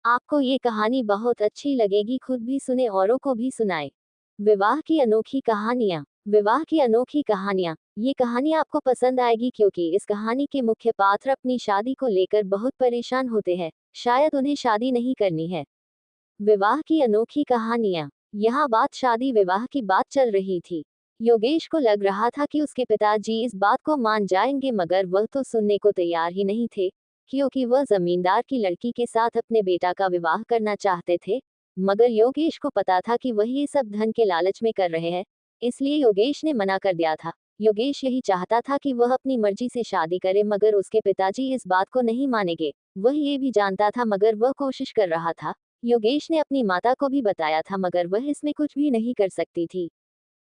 आपको ये कहानी बहुत अच्छी लगेगी, खुद भी सुने औरों को भी सुनाए। विवाह की अनोखी कहानियाँ। विवाह की अनोखी कहानियाँ। ये कहानी आपको पसंद आएगी क्योंकि इस कहानी के मुख्य पात्र अपनी शादी को लेकर बहुत परेशान होते हैं। शायद उन्हें शादी नहीं करनी है। विवाह की अनोखी कहानियाँ। यहाँ बात शादी विवाह की बात चल रही थी। योगेश को लग रहा था कि उसके पिताजी इस बात को मान जाएंगे, मगर वह तो सुनने को तैयार ही नहीं थे, क्योंकि वह जमींदार की लड़की के साथ अपने बेटा का विवाह करना चाहते थे। मगर योगेश को पता था कि वह ये सब धन के लालच में कर रहे हैं, इसलिए योगेश ने मना कर दिया था। योगेश यही चाहता था कि वह अपनी मर्जी से शादी करे, मगर उसके पिताजी इस बात को नहीं मानेंगे। वह ये भी जानता था, मगर वह कोशिश कर रहा था। योगेश ने अपनी माता को भी बताया था, मगर वह इसमें कुछ भी नहीं कर सकती थी।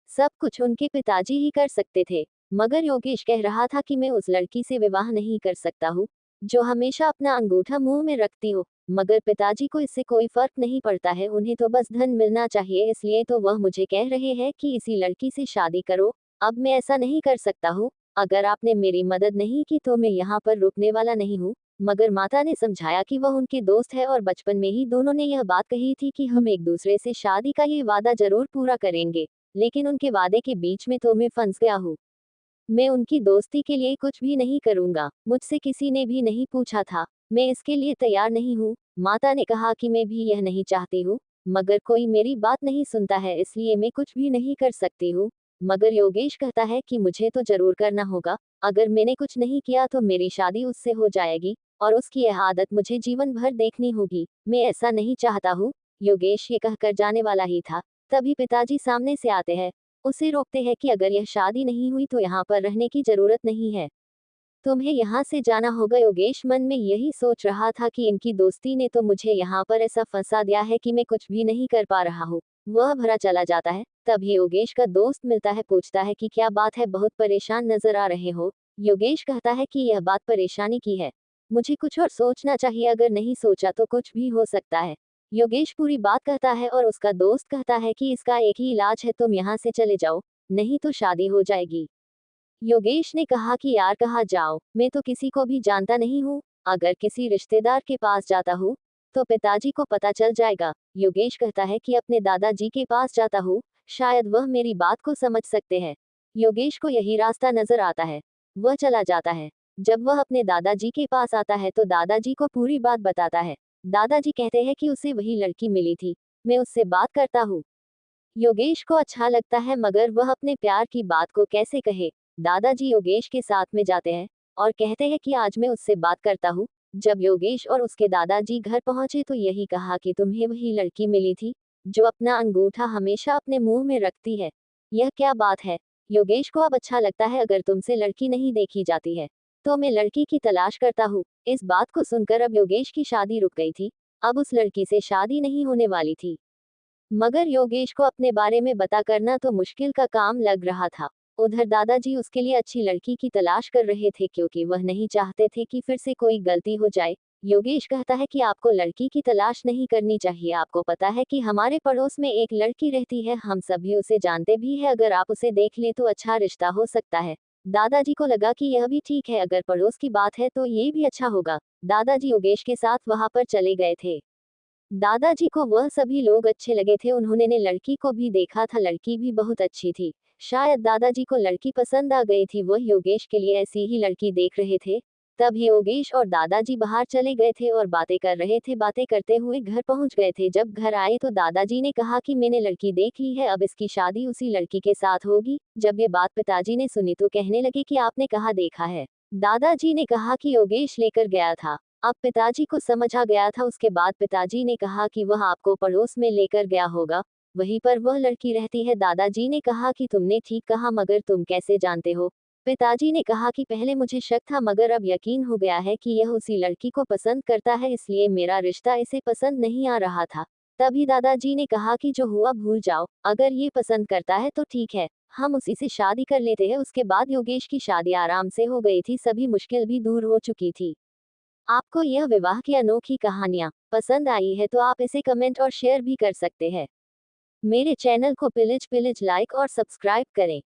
सब कुछ उनके पिताजी ही कर सकते थे। मगर योगेश कह रहा था कि मैं उस लड़की से विवाह नहीं कर सकता हूँ, जो हमेशा अपना अंगूठा मुंह में रखती हो। मगर पिताजी को इससे कोई फर्क नहीं पड़ता है, उन्हें तो बस धन मिलना चाहिए, इसलिए तो वह मुझे कह रहे हैं कि इसी लड़की से शादी करो। अब मैं ऐसा नहीं कर सकता हूँ। अगर आपने मेरी मदद नहीं की तो मैं यहाँ पर रुकने वाला नहीं हूँ। मगर माता ने समझाया कि वह उनके दोस्त है और बचपन में ही दोनों ने यह बात कही थी कि हम एक दूसरे से शादी का ये वादा जरूर पूरा करेंगे। लेकिन उनके वादे के बीच में तो मैं फंस गया हूँ। मैं उनकी दोस्ती के लिए कुछ भी नहीं करूंगा। मुझसे किसी ने भी नहीं पूछा था। मैं इसके लिए तैयार नहीं हूँ। माता ने कहा कि मैं भी यह नहीं चाहती हूँ, मगर कोई मेरी बात नहीं सुनता है, इसलिए मैं कुछ भी नहीं कर सकती हूँ। मगर योगेश कहता है कि मुझे तो जरूर करना होगा। अगर मैंने कुछ नहीं किया तो मेरी शादी उससे हो जाएगी, और उसकी यह आदत मुझे जीवन भर देखनी होगी। मैं ऐसा नहीं चाहता हूँ। योगेश ये कहकर जाने वाला ही था, तभी पिताजी सामने से आते हैं। उसे रोकते हैं कि अगर यह शादी नहीं हुई तो यहाँ पर रहने की जरूरत नहीं है, तुम्हें यहाँ से जाना होगा। योगेश मन में यही सोच रहा था कि इनकी दोस्ती ने तो मुझे यहाँ पर ऐसा फंसा दिया है कि मैं कुछ भी नहीं कर पा रहा हूँ। वह भरा चला जाता है। तभी योगेश का दोस्त मिलता है, पूछता है कि क्या बात है, बहुत परेशान नजर आ रहे हो। योगेश कहता है कि यह बात परेशानी की है, मुझे कुछ और सोचना चाहिए, अगर नहीं सोचा तो कुछ भी हो सकता है। योगेश पूरी बात कहता है और उसका दोस्त कहता है कि इसका एक ही इलाज है, तुम यहाँ से चले जाओ, नहीं तो शादी हो जाएगी। योगेश ने कहा कि यार कहाँ जाओ, मैं तो किसी को भी जानता नहीं हूँ। अगर किसी रिश्तेदार के पास जाता हूँ तो पिताजी को पता चल जाएगा। योगेश कहता है कि अपने दादाजी के पास जाता हूँ, शायद वह मेरी बात को समझ सकते हैं। योगेश को यही रास्ता नजर आता है। वह चला जाता है। जब वह अपने दादाजी के पास आता है तो दादाजी को पूरी बात बताता है। दादाजी कहते हैं कि उसे वही लड़की मिली थी, मैं उससे बात करता हूँ। योगेश को अच्छा लगता है, मगर वह अपने प्यार की बात को कैसे कहे। दादाजी योगेश के साथ में जाते हैं और कहते हैं कि आज मैं उससे बात करता हूँ। जब योगेश और उसके दादाजी घर पहुंचे तो यही कहा कि तुम्हें वही लड़की मिली थी, जो अपना अंगूठा हमेशा अपने मुंह में रखती है। यह क्या बात है। योगेश को अब अच्छा लगता है, अगर तुमसे लड़की नहीं देखी जाती है तो मैं लड़की की तलाश करता हूँ। इस बात को सुनकर अब योगेश की शादी रुक गई थी। अब उस लड़की से शादी नहीं होने वाली थी। मगर योगेश को अपने बारे में बता करना तो मुश्किल का काम लग रहा था। उधर दादाजी उसके लिए अच्छी लड़की की तलाश कर रहे थे, क्योंकि वह नहीं चाहते थे कि फिर से कोई गलती हो जाए। योगेश कहता है कि आपको लड़की की तलाश नहीं करनी चाहिए, आपको पता है कि हमारे पड़ोस में एक लड़की रहती है, हम सभी उसे जानते भी है, अगर आप उसे देख ले तो अच्छा रिश्ता हो सकता है। दादाजी को लगा कि यह भी ठीक है, अगर पड़ोस की बात है तो ये भी अच्छा होगा। दादाजी योगेश के साथ वहां पर चले गए थे। दादाजी को वह सभी लोग अच्छे लगे थे, उन्होंने ने लड़की को भी देखा था, लड़की भी बहुत अच्छी थी। शायद दादाजी को लड़की पसंद आ गई थी, वह योगेश के लिए ऐसी ही लड़की देख रहे थे। तब योगेश और दादाजी बाहर चले गए थे और बातें कर रहे थे। बातें करते हुए घर पहुंच गए थे। जब घर आए तो दादाजी ने कहा कि मैंने लड़की देख ली है, अब इसकी शादी उसी लड़की के साथ होगी। जब ये बात पिताजी ने सुनी तो कहने लगे कि आपने कहाँ देखा है। दादाजी ने कहा कि योगेश लेकर गया था। अब पिताजी को समझ आ गया था। उसके बाद पिताजी ने कहा कि वह आपको पड़ोस में लेकर गया होगा, वहीं पर वह लड़की रहती है। दादाजी ने कहा कि तुमने ठीक कहा, मगर तुम कैसे जानते हो। पिताजी ने कहा कि पहले मुझे शक था, मगर अब यकीन हो गया है कि यह उसी लड़की को पसंद करता है, इसलिए मेरा रिश्ता इसे पसंद नहीं आ रहा था। तभी दादाजी ने कहा कि जो हुआ भूल जाओ, अगर ये पसंद करता है तो ठीक है, हम उसी से शादी कर लेते हैं। उसके बाद योगेश की शादी आराम से हो गई थी, सभी मुश्किल भी दूर हो चुकी थी। आपको यह विवाह की अनोखी कहानियाँ पसंद आई है तो आप इसे कमेंट और शेयर भी कर सकते हैं। मेरे चैनल को प्लीज लाइक और सब्सक्राइब करें।